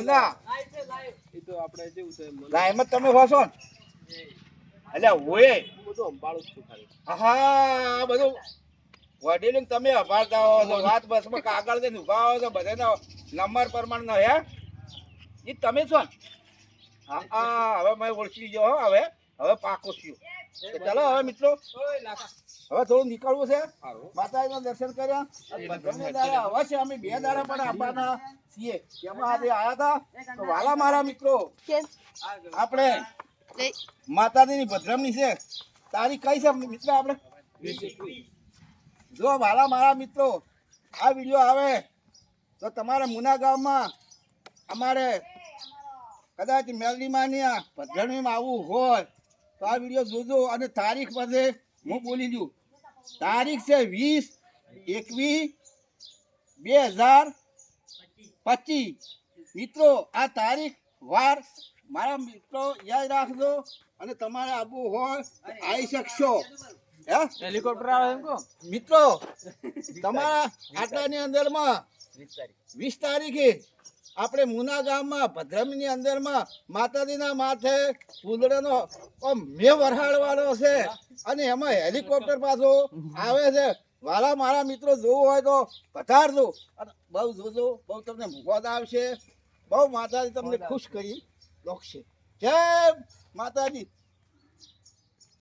ના એ તો આપણે જેવું છે લાઈમાં તમે હોશો ને એટલે હોય બધું સંભાળું છું ખાલી. હા બધું વડીલ તમે અભાળતા હો છો વાત બસમાં કાગળ દઈને ઉભા હો છો બધાનો નંબર પ્રમાણે હે એ તમે છો ને હા હવે મેં ઓળખી ગયો હો હવે પાકો થયો તો ચાલો હવે મિત્રો હવે થોડું નીકળવું છે માતાજીના દર્શન કર્યા ભગવાનના દાડા અવશ્ય અમે 2 દાડા પણ આવવાના છીએ એમાં આજે આવ્યા હતા તો વાલા મારા મિત્રો આપણે માતાજીની ભદ્રમની છે તારીખ કઈ છે મિત્ર આપણે જો વાલા મારા મિત્રો આ વિડીયો આવે તો તમારા મુના ગામમાં અમારે કદાચ મેલડીમાં ભદ્રણીમાં આવવું હોય તો આ વિડીયો જોજો અને તારીખ બધે હું બોલી દઉં તારીખ છે 20/21/2025 મિત્રો આ તારીખ વાર મારા મિત્રો યાદ રાખજો અને તમારે આવવું હોય આવી શકશો હે હેલિકોપ્ટર આવે એમ કહો મિત્રો તમારા આટલાની અંદરમાં 20 તારીખે આપણે મુના ગામમાં ભદ્રમની અંદરમાં માતાજીના માથે ફૂલડાનો મેં વરહાડવાનો છે અને એમાં હેલિકોપ્ટર પાછો આવે છે વાલા મારા મિત્રો જોવું હોય તો પધારજો અને બહુ જોજો બહુ તમને મુખવાદ આવશે બહુ માતાજી તમને ખુશ કરી લોકશે જય માતાજી